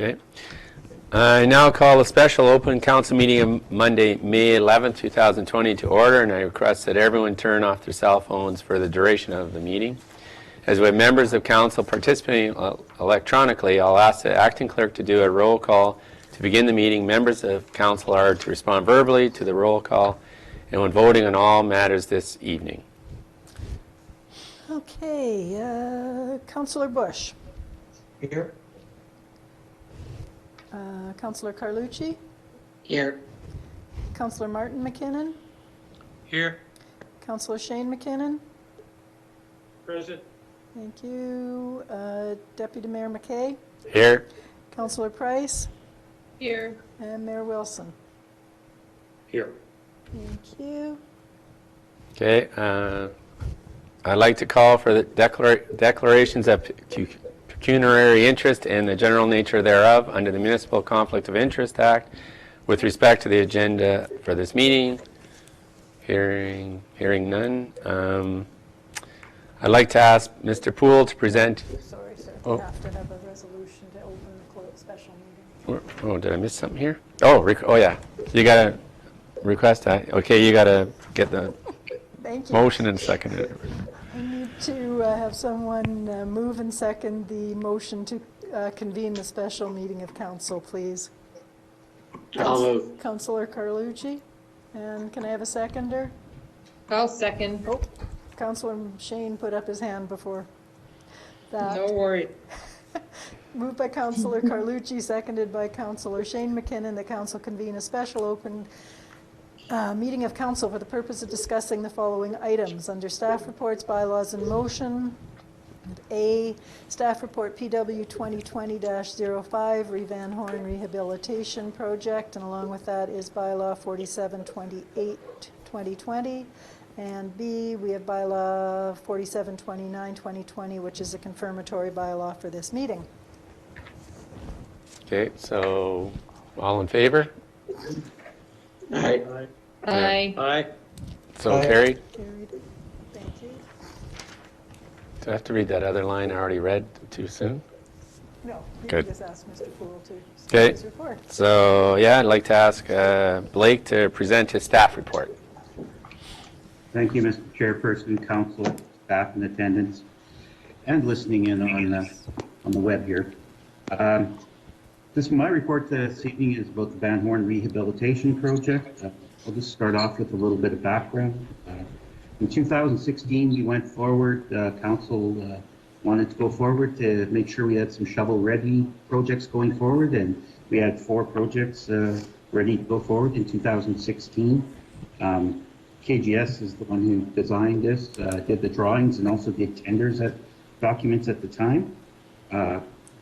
Okay. I now call a special open council meeting of Monday, May 11th, 2020 to order, and I request that everyone turn off their cell phones for the duration of the meeting. As we have members of council participating electronically, I'll ask the acting clerk to do a roll call to begin the meeting. Members of council are to respond verbally to the roll call and when voting on all matters this evening. Okay, Councillor Bush. Here. Councillor Carlucci. Here. Councillor Martin McKinnon. Here. Councillor Shane McKinnon. Present. Thank you. Deputy Mayor McKay. Here. Councillor Price. Here. And Mayor Wilson. Here. Thank you. Okay. I'd like to call for the declarations of pecuniary interest and the general nature thereof under the Municipal Conflict of Interest Act with respect to the agenda for this meeting. Hearing none. I'd like to ask Mr. Poole to present. Sorry, sir. Oh. We have to have a resolution to open the closed special meeting. Oh, did I miss something here? Oh, yeah. You got to request that. Okay, you got to get the Thank you. motion and second it. I need to have someone move and second the motion to convene the special meeting of council, please. I'll move. Councillor Carlucci. And can I have a seconder? I'll second. Oh, Councillor Shane put up his hand before that. No worry. Moved by Councillor Carlucci, seconded by Councillor Shane McKinnon, that council convene a special open meeting of council for the purpose of discussing the following items. Under staff reports, bylaws in motion. A, staff report PW 2020-05, Van Horne Rehabilitation Project, and along with that is bylaw 4728-2020. And B, we have bylaw 4729-2020, which is a confirmatory bylaw for this meeting. Okay, so all in favor? Aye. Aye. Aye. So Aye. carried. Carried. Thank you. Do I have to read that other line I already read too soon? No, you Good. can just ask Mr. Poole to Okay. start his report. So, yeah, I'd like to ask Blake to present his staff report. Thank you, Mr. Chairperson, council, staff in attendance, and listening in on the web here. My report this evening is about the Van Horne Rehabilitation Project. I'll just start off with a little bit of background. In 2016, we went forward, council wanted to go forward to make sure we had some shovel-ready projects going forward, and we had 4 projects ready to go forward in 2016. KGS is the one who designed this, did the drawings, and also did tenders documents at the time.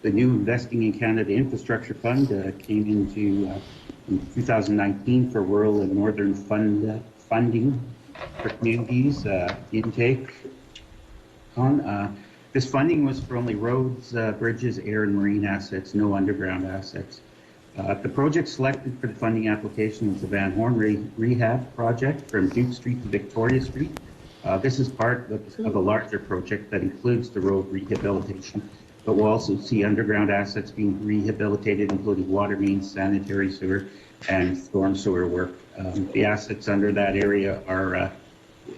The new Investing in Canada Infrastructure Fund came into in 2019 for rural and northern funding for communities intake. This funding was for only roads, bridges, air and marine assets, no underground assets. The project selected for the funding application was the Van Horne Rehab project from Duke Street to Victoria Street. This is part of a larger project that includes the road rehabilitation, but we'll also see underground assets being rehabilitated, including water mains, sanitary sewer, and storm sewer work. The assets under that area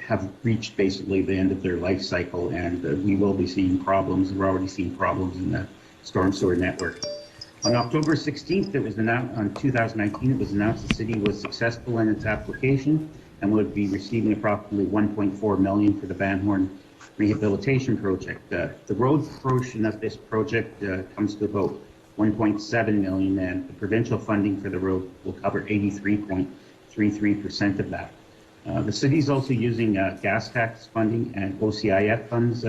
have reached basically the end of their life cycle, and we will be seeing problems. We're already seeing problems in the storm sewer network. On October 16th, it was announced, on 2019, it was announced the city was successful in its application and would be receiving approximately $1.4 million for the Van Horne Rehabilitation Project. The road portion of this project comes to about $1.7 million, and the provincial funding for the road will cover 83.33% of that. The city is also using gas tax funding and OCIF funds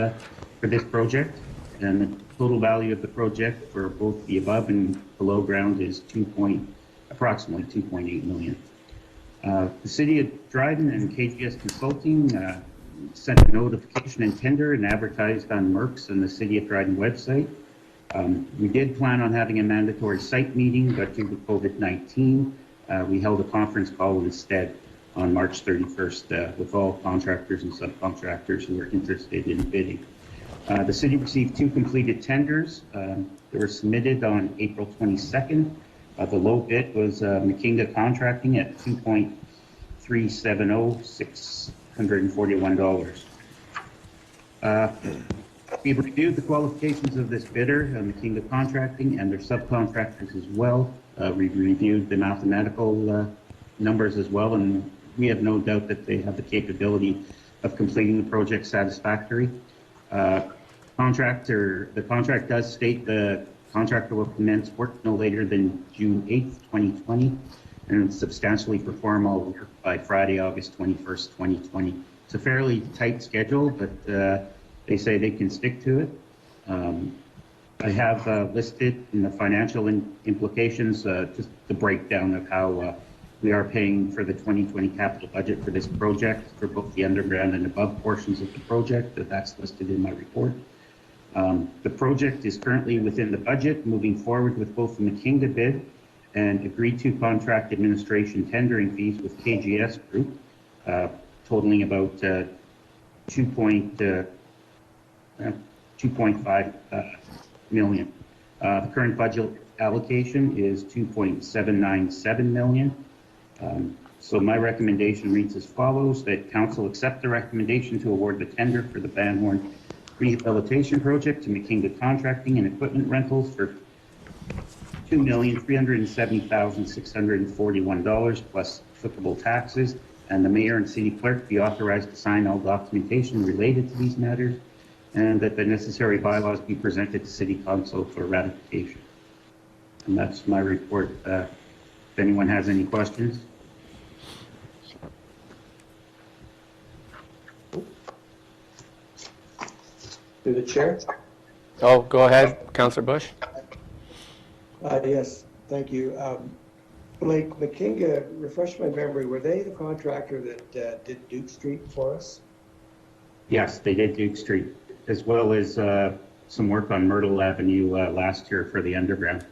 for this project, and the total value of the project for both the above and below ground is approximately $2.8 million. The City of Dryden and KGS Consulting sent a notification and tender and advertised on Merck's and the City of Dryden website. We did plan on having a mandatory site meeting, but due to COVID-19, we held a conference call instead on March 31st with all contractors and subcontractors who were interested in bidding. The city received 2 completed tenders. They were submitted on April 22nd. The low bid was McKinga Contracting at $2.370,641. We've reviewed the qualifications of this bidder, McKinga Contracting, and their subcontractors as well. We've reviewed the mathematical numbers as well, and we have no doubt that they have the capability of completing the project satisfactorily. The contract does state the contractor will commence work no later than June 8th, 2020, and substantially perform all work by Friday, August 21st, 2020. It's a fairly tight schedule, but they say they can stick to it. I have listed in the financial implications just the breakdown of how we are paying for the 2020 capital budget for this project for both the underground and above portions of the project. That's listed in my report. The project is currently within the budget, moving forward with both the McKinga bid and agreed to contract administration tendering fees with KGS Group, totaling about 2.5 million. The current budget allocation is 2.797 million. So my recommendation reads as follows: that council accept the recommendation to award the tender for the Van Horne Rehabilitation Project to McKinga Contracting and Equipment Rentals for $2,370,641 plus applicable taxes, and the mayor and city clerk be authorized to sign all documentation related to these matters, and that the necessary bylaws be presented to city council for ratification. And that's my report. If anyone has any questions. To the chair? Oh, go ahead, Councillor Bush. Yes, thank you. Blake, McKinga, refresh my memory, were they the contractor that did Duke Street for us? Yes, they did Duke Street, as well as some work on Myrtle Avenue last year for the underground.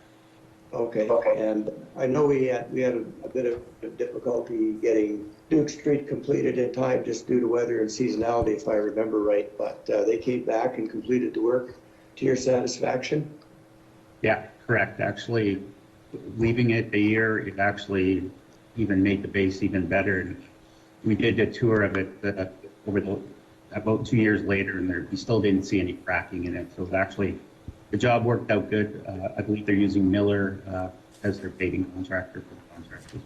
Okay, and I know we had a bit of difficulty getting Duke Street completed in time just due to weather and seasonality, if I remember right, but they came back and completed the work to your satisfaction? Yeah, correct. Actually, leaving it a year, it actually even made the base even better. We did a tour of it about 2 years later, and we still didn't see any cracking in it. So actually, the job worked out good. I believe they're using Miller as their paving contractor for the contractors.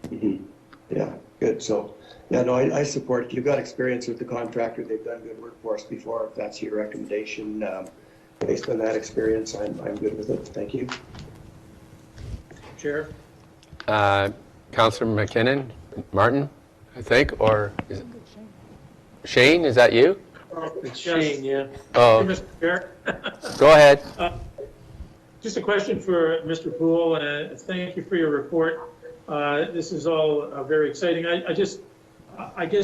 Mm-hmm. Yeah, good. So, yeah, no, I support it. You've got experience with the contractor. They've done good work for us before. If that's your recommendation, based on that experience, I'm good with it. Thank you. Chair? Councillor McKinnon, Martin, I think, or is it Shane? Is that you? It's Shane, yeah. Oh, Hey, Mr. Chair. go ahead. Just a question for Mr. Poole, and thank you for your report. This is all very exciting. I guess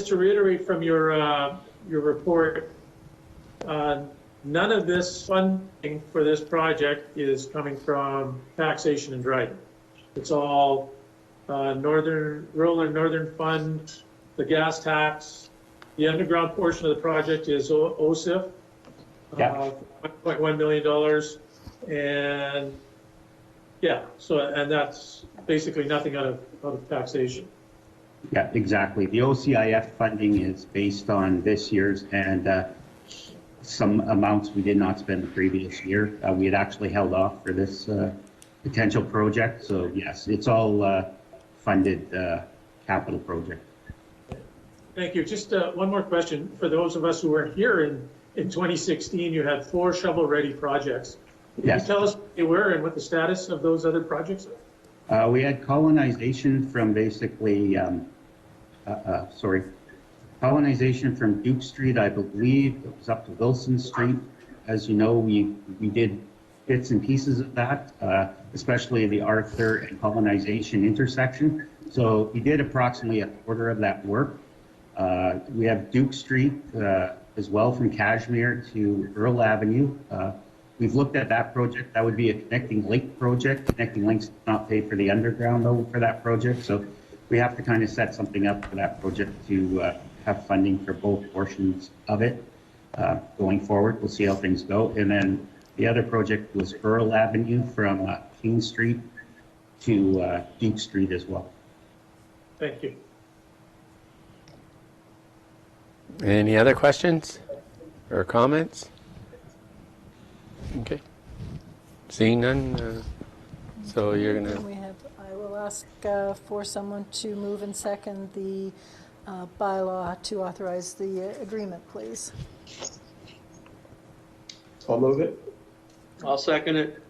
to reiterate from your report, none of this funding for this project is coming from taxation and Dryden. It's all rural and northern fund, the gas tax. The underground portion of the project is OSIF, $1.1 million. And yeah, and that's basically nothing out of taxation. Yeah, exactly. The OCIF funding is based on this year's, and some amounts we did not spend the previous year. We had actually held off for this potential project. So yes, it's all funded capital project. Thank you. Just one more question. For those of us who weren't here in 2016, you had 4 shovel-ready projects. Can you tell us what they were and what the status of those other projects are? We had colonization from basically, colonization from Duke Street, I believe. It was up to Wilson Street. As you know, we did bits and pieces of that, especially the Arthur and colonization intersection. So we did approximately a quarter of that work. We have Duke Street as well, from Cashmere to Earl Avenue. We've looked at that project. That would be a connecting link project. Connecting links does not pay for the underground though for that project. So we have to kind of set something up for that project to have funding for both portions of it. going forward. We'll see how things go. And then the other project was Earl Avenue from King Street to Duke Street as well. Thank you. Any other questions or comments? Okay. Seeing none, so you're Then gonna, we have, I will ask for someone to move and second the bylaw to authorize the agreement, please. I'll move it. I'll second it.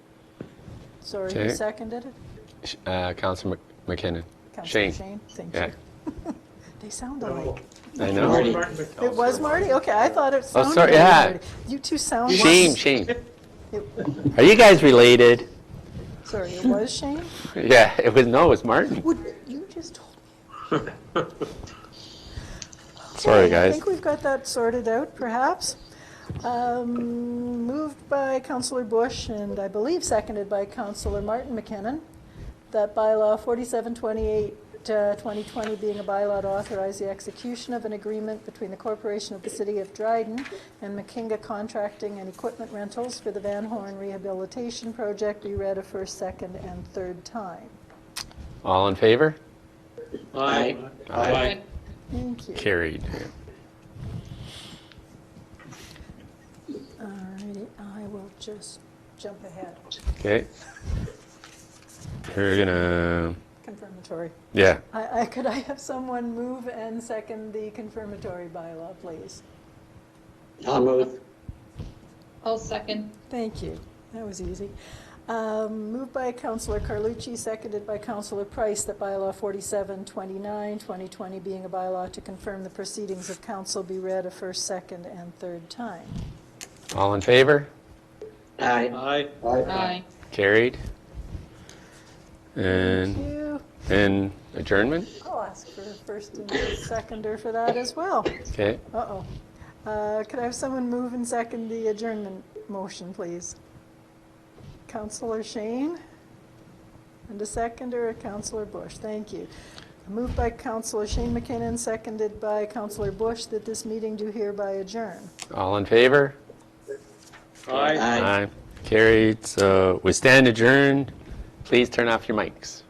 Sorry, Okay. who seconded it? Councillor McKinnon. Councillor Shane. Shane, thank Yeah. you. They sound alike. I know. Marty. It was Marty? Okay, I thought it sounded sorry, like yeah. Marty. You two sound Shane, like... Shane. It- Are you guys related? Sorry, it was Shane? Yeah, it was Martin. Would you just told me? Sorry, Okay, I guys. think we've got that sorted out, perhaps. Moved by Councillor Bush and I believe seconded by Councillor Martin McKinnon, that bylaw 4728, 2020 being a bylaw to authorize the execution of an agreement between the Corporation of the City of Dryden and Makinga Contracting and Equipment Rentals for the Van Horne Rehabilitation Project be read a first, second, and third time. All in favor? Aye. Aye. Thank you. Carried. Alrighty, I will just jump ahead. Okay. We're gonna, Confirmatory. yeah, Could I have someone move and second the confirmatory bylaw, please? I'll move. I'll second. Thank you. That was easy. Moved by Councillor Carlucci, seconded by Councillor Price, that bylaw 4729, 2020 being a bylaw to confirm the proceedings of council be read a first, second, and third time. all in favor? Aye. Aye. Carried. Thank And, you. and adjournment? I'll ask for a first and a seconder for that as well. Okay. Uh-oh. Could I have someone move and second the adjournment motion, please? Councillor Shane? And a seconder, Councillor Bush. Thank you. Moved by Councillor Shane McKinnon, seconded by Councillor Bush, that this meeting do hereby adjourn. All in favor? Aye. Aye. Carried. So we stand adjourned. Please turn off your mics.